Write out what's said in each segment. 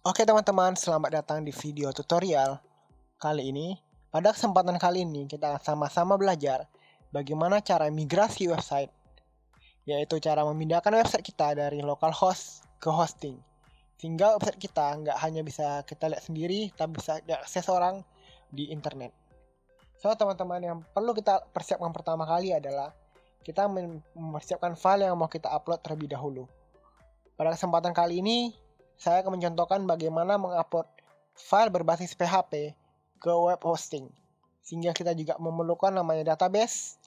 Oke teman-teman, selamat datang di video tutorial. Kali ini, pada kesempatan kali ini kita akan sama-sama belajar bagaimana cara migrasi website, yaitu cara memindahkan website kita dari localhost ke hosting. Sehingga website kita nggak hanya bisa kita lihat sendiri, tapi bisa diakses orang di internet. So teman-teman, yang perlu kita persiapkan pertama kali adalah kita mempersiapkan file yang mau kita upload terlebih dahulu. Pada kesempatan kali ini, saya akan mencontohkan bagaimana mengupload file berbasis PHP ke web hosting. Sehingga kita juga memerlukan namanya database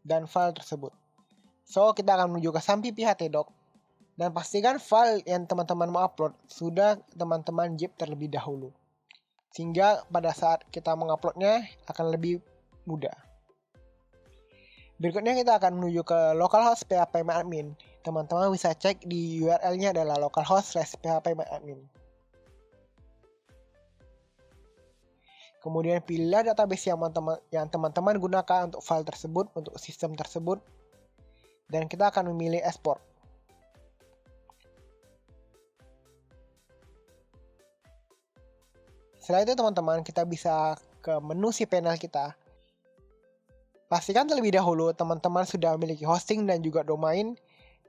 dan file tersebut. So, kita akan menuju ke sampi.htdoc dan pastikan file yang teman-teman mau upload sudah teman-teman zip terlebih dahulu. Sehingga pada saat kita menguploadnya akan lebih mudah. Berikutnya kita akan menuju ke localhost php-admin. Teman-teman bisa cek di URL-nya adalah localhost/php-admin. Kemudian pilihlah database yang teman-teman gunakan untuk file tersebut, untuk sistem tersebut. Dan kita akan memilih export. Setelah itu teman-teman, kita bisa ke menu cPanel kita. Pastikan terlebih dahulu teman-teman sudah memiliki hosting dan juga domain.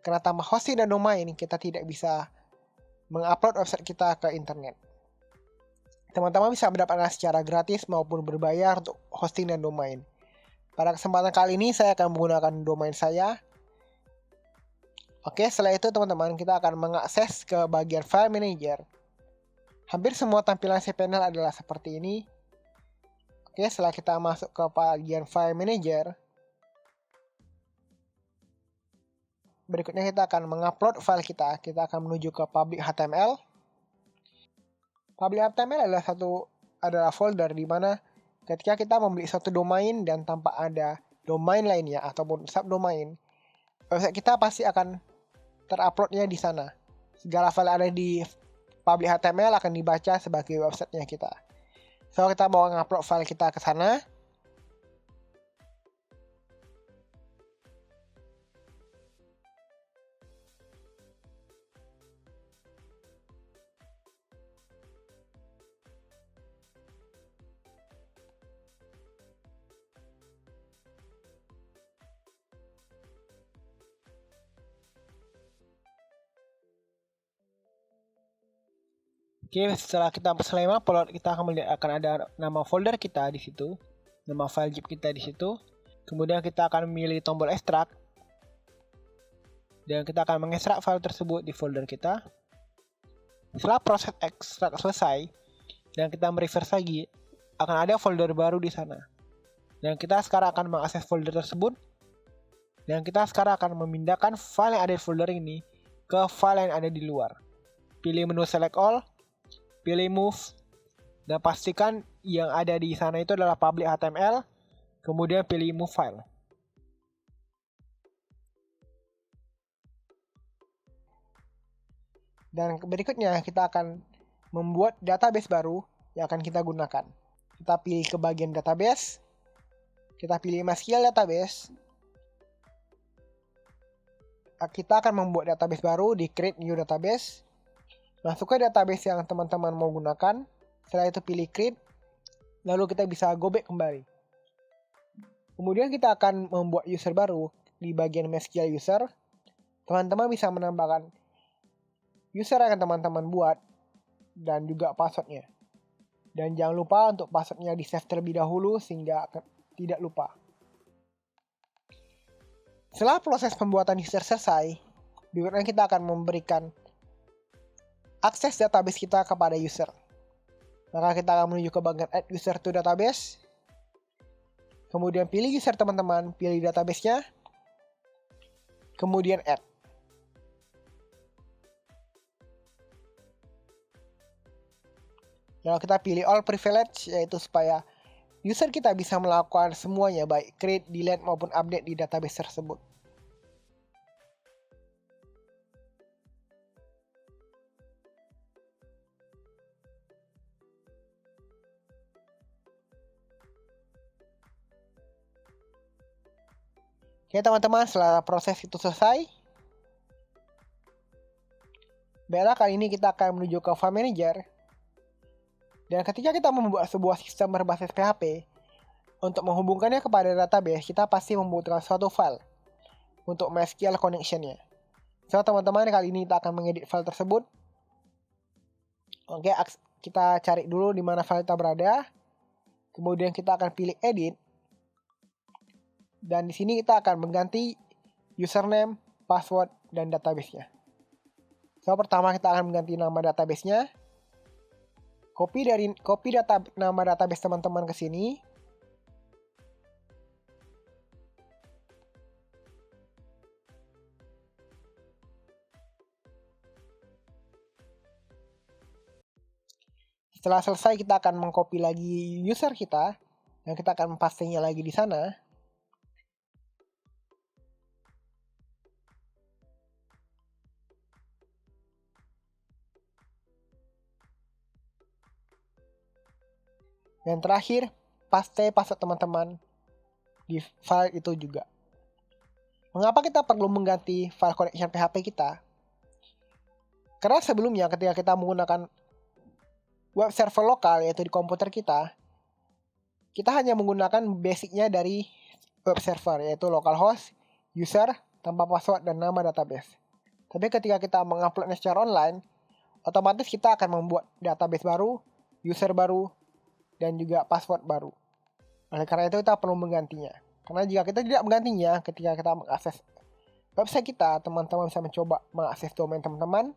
Karena tanpa hosting dan domain, kita tidak bisa mengupload website kita ke internet. Teman-teman bisa mendapatkan secara gratis maupun berbayar untuk hosting dan domain. Pada kesempatan kali ini saya akan menggunakan domain saya. Oke, setelah itu teman-teman kita akan mengakses ke bagian File Manager. Hampir semua tampilan cPanel adalah seperti ini. Oke, setelah kita masuk ke bagian File Manager, berikutnya kita akan mengupload file kita. Kita akan menuju ke Public HTML. Public HTML adalah folder di mana ketika kita membeli suatu domain dan tanpa ada domain lainnya ataupun subdomain, website kita pasti akan teruploadnya di sana. Segala file ada di Public HTML akan dibaca sebagai websitenya kita. So kita mau ngupload file kita ke sana. Oke, setelah kita selesai upload, kita akan ada nama folder kita di situ, nama file zip kita di situ. Kemudian kita akan memilih tombol ekstrak dan kita akan mengekstrak file tersebut di folder kita. Setelah proses ekstrak selesai dan kita merefresh lagi, akan ada folder baru di sana. Dan kita sekarang akan mengakses folder tersebut. Dan kita sekarang akan memindahkan file yang ada di folder ini ke file yang ada di luar. Pilih menu select all, pilih move, dan pastikan yang ada di sana itu adalah public HTML, kemudian pilih move file. Dan berikutnya kita akan membuat database baru yang akan kita gunakan. Kita pilih ke bagian database, kita pilih MySQL database. Kita akan membuat database baru di create new database. Masuk ke database yang teman-teman mau gunakan. Setelah itu pilih create. Lalu kita bisa go back kembali. Kemudian kita akan membuat user baru di bagian MySQL user. Teman-teman bisa menambahkan user yang teman-teman buat dan juga passwordnya. Dan jangan lupa untuk passwordnya di save terlebih dahulu sehingga tidak lupa. Setelah proses pembuatan user selesai, berikutnya kita akan memberikan akses database kita kepada user. Maka kita akan menuju ke bagian add user to database. Kemudian pilih user teman-teman, pilih database-nya. Kemudian add. Lalu kita pilih all privilege, yaitu supaya user kita bisa melakukan semuanya, baik create, delete, maupun update di database tersebut. Oke teman-teman, setelah proses itu selesai, Baiklah, kali ini kita akan menuju ke File Manager. Dan ketika kita membuat sebuah sistem berbasis PHP, untuk menghubungkannya kepada database, kita pasti membutuhkan suatu file untuk MySQL connection-nya. So, teman-teman, kali ini kita akan mengedit file tersebut. Oke, kita cari dulu di mana file kita berada. Kemudian kita akan pilih edit. Dan di sini kita akan mengganti username, password, dan database-nya. So, pertama kita akan mengganti nama database-nya. Copy nama database teman-teman ke sini. Setelah selesai, kita akan mengcopy lagi user kita dan kita akan pastinya lagi di sana. Dan terakhir, paste password teman-teman di file itu juga. Mengapa kita perlu mengganti file connection PHP kita? Karena sebelumnya ketika kita menggunakan web server lokal, yaitu di komputer kita hanya menggunakan basicnya dari web server, yaitu localhost, user, tanpa password, dan nama database. Tapi ketika kita menguploadnya secara online, otomatis kita akan membuat database baru, user baru, dan juga password baru. Oleh karena itu kita perlu menggantinya. Karena jika kita tidak menggantinya, ketika kita mengakses website kita, teman-teman bisa mencoba mengakses domain teman-teman.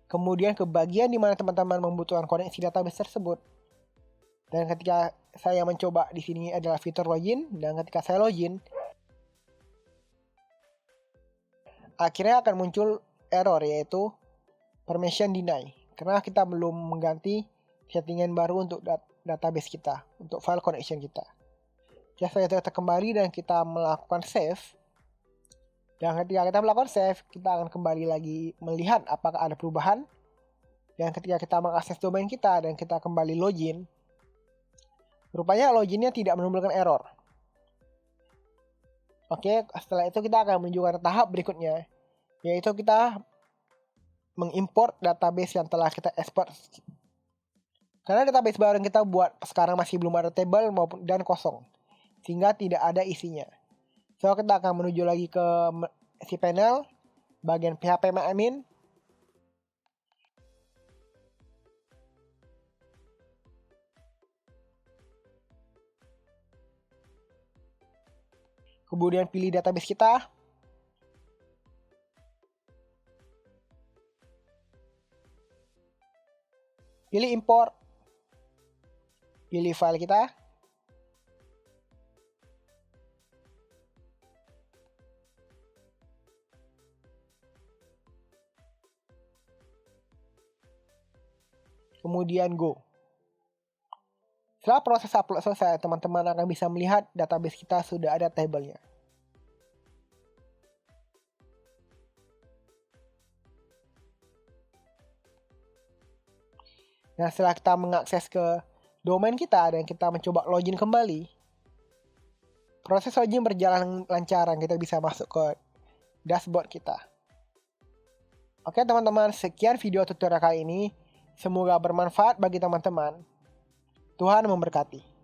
Kemudian ke bagian di mana teman-teman membutuhkan koneksi database tersebut. Dan ketika saya mencoba di sini adalah fitur login, dan ketika saya login, akhirnya akan muncul error, yaitu permission deny, karena kita belum mengganti settingan baru untuk database kita, untuk file connection kita. Jika kita kembali dan kita melakukan save, dan ketika kita melakukan save, kita akan kembali lagi melihat apakah ada perubahan. Dan ketika kita mengakses domain kita dan kita kembali login, rupanya loginnya tidak menimbulkan error. Oke, setelah itu kita akan menunjukkan tahap berikutnya, yaitu kita mengimport database yang telah kita export. Karena database baru yang kita buat sekarang masih belum ada table dan kosong, sehingga tidak ada isinya. So, kita akan menuju lagi ke cPanel, bagian phpMyAdmin. Kemudian pilih database kita. Pilih import. Pilih file kita. Kemudian go. Setelah proses upload selesai, teman-teman akan bisa melihat database kita sudah ada tabelnya. Nah, setelah kita mengakses ke domain kita dan kita mencoba login kembali, proses login berjalan lancar dan kita bisa masuk ke dashboard kita. Oke teman-teman, sekian video tutorial kali ini. Semoga bermanfaat bagi teman-teman. Tuhan memberkati.